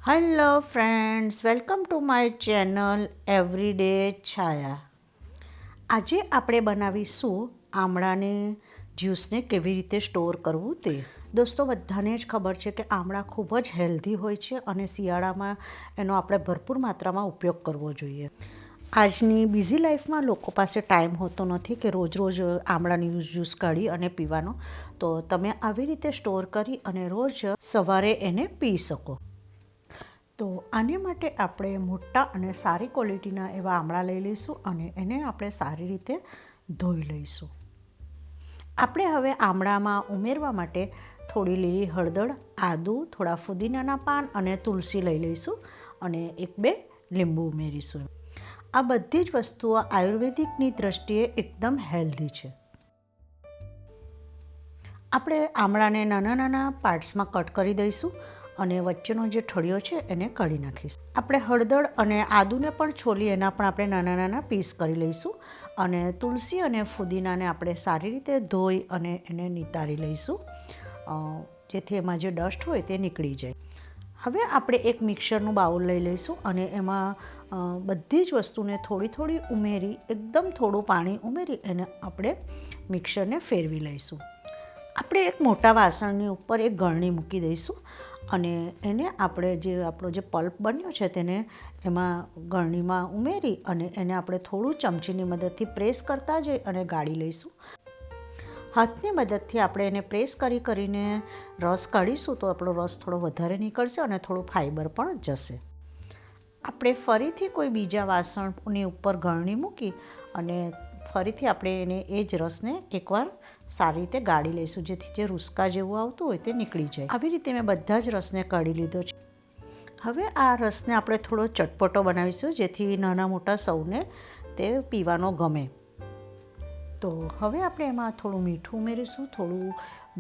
Hello friends, welcome to my channel everyday Chhaya. આજે આપણે બનાવીશું આમળાને જ્યુસને કેવી રીતે સ્ટોર કરવું તે. દોસ્તો, બધાને જ ખબર છે કે આમળા ખૂબ જ હેલ્ધી હોય છે અને શિયાળામાં એનો આપણે ભરપૂર માત્રામાં ઉપયોગ કરવો જોઈએ. આજની બિઝી લાઈફમાં લોકો પાસે ટાઈમ હોતો નથી કે રોજ રોજ આમળાની જ્યુસ કાઢી અને પીવાનો. તો તમે આવી રીતે સ્ટોર કરી અને રોજ સવારે એને પી શકો. તો આને માટે આપણે મોટા અને સારી ક્વોલિટીના એવા આમળા લઈ લઈશું અને એને આપણે સારી રીતે ધોઈ લઈશું. આપણે હવે આમળામાં ઉમેરવા માટે થોડી લીલી હળદર, આદું, થોડા ફુદીનાના પાન અને તુલસી લઈ લઈશું અને 1-2 લીંબુ ઉમેરીશું. આ બધી જ વસ્તુઓ આયુર્વેદિકની દ્રષ્ટિએ એકદમ હેલ્ધી છે. આપણે આમળાને નાના નાના પાર્ટ્સમાં કટ કરી દઈશું અને વચ્ચેનો જે ઠળિયો છે એને કાઢી નાખીશું. આપણે હળદર અને આદુને પણ છોલી એના પણ આપણે નાના નાના પીસ કરી લઈશું અને તુલસી અને ફુદીનાને આપણે સારી રીતે ધોઈ અને એને નિતારી લઈશું, જેથી એમાં જે ડસ્ટ હોય તે નીકળી જાય. હવે આપણે એક મિક્સરનું બાઉલ લઈ લઈશું અને એમાં બધી જ વસ્તુને થોડી થોડી ઉમેરી, એકદમ થોડું પાણી ઉમેરી એને આપણે મિક્સરને ફેરવી લઈશું. આપણે એક મોટા વાસણની ઉપર એક ગળણી મૂકી દઈશું અને એને આપણે આપણો જે પલ્પ બન્યો છે તેને એમાં ગળણીમાં ઉમેરી અને એને આપણે થોડું ચમચીની મદદથી પ્રેસ કરતા જઈ અને ગાળી લઈશું. હાથની મદદથી આપણે એને પ્રેસ કરીને રસ કાઢીશું તો આપણો રસ થોડો વધારે નીકળશે અને થોડું ફાઈબર પણ જશે. આપણે ફરીથી કોઈ બીજા વાસણની ઉપર ગળણી મૂકી અને ફરીથી આપણે એને એ જ રસને એકવાર સારી રીતે ગાળી લઈશું, જેથી જે રૂસકા જેવું આવતું હોય તે નીકળી જાય. આવી રીતે મેં બધા જ રસને કાઢી લીધો છે. હવે આ રસને આપણે થોડો ચટપટો બનાવીશું, જેથી નાના મોટા સૌને તે પીવાનો ગમે. તો હવે આપણે એમાં થોડું મીઠું ઉમેરીશું, થોડું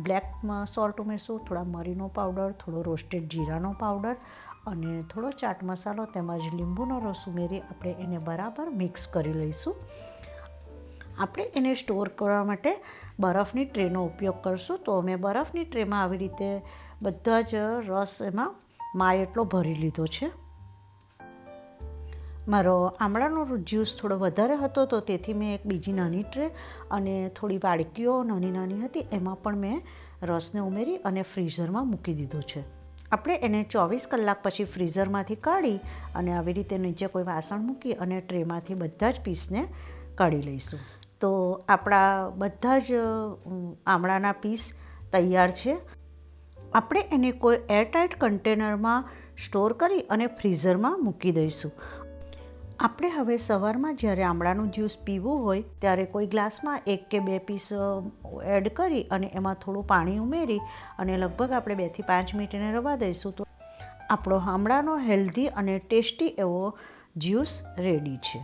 બ્લેક સોલ્ટ ઉમેરીશું, થોડા મરીનો પાવડર, થોડો રોસ્ટેડ જીરાનો પાવડર અને થોડો ચાટ મસાલો તેમજ લીંબુનો રસ ઉમેરી આપણે એને બરાબર મિક્સ કરી લઈશું. આપણે એને સ્ટોર કરવા માટે બરફની ટ્રેનો ઉપયોગ કરશું. તો મેં બરફની ટ્રેમાં આવી રીતે બધા જ રસ એમાં માય એટલો ભરી લીધો છે. મારો આમળાનો જ્યુસ થોડો વધારે હતો તો તેથી મેં એક બીજી નાની ટ્રે અને થોડી વાડકીઓ નાની નાની હતી એમાં પણ મેં રસને ઉમેરી અને ફ્રીઝરમાં મૂકી દીધો છે. આપણે એને 24 કલાક પછી ફ્રીઝરમાંથી કાઢી અને આવી રીતે નીચે કોઈ વાસણ મૂકી અને ટ્રેમાંથી બધા જ પીસને કાઢી લઈશું. તો આપણા બધા જ આમળાના પીસ તૈયાર છે. આપણે એને કોઈ એરટાઇટ કન્ટેનરમાં સ્ટોર કરી અને ફ્રીઝરમાં મૂકી દઈશું. આપણે હવે સવારમાં જ્યારે આમળાનું જ્યુસ પીવું હોય ત્યારે કોઈ ગ્લાસમાં 1 કે 2 પીસ એડ કરી અને એમાં થોડું પાણી ઉમેરી અને લગભગ આપણે 2 થી 5 મિનિટ એને રવા દઈશું તો આપણો આમળાનો હેલ્ધી અને ટેસ્ટી એવો જ્યુસ રેડી છે.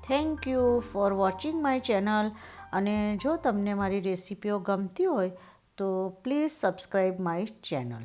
Thank you for watching my channel. અને જો તમને મારી રેસિપીઓ ગમતી હોય તો પ્લીઝ સબસ્ક્રાઈબ માય ચેનલ.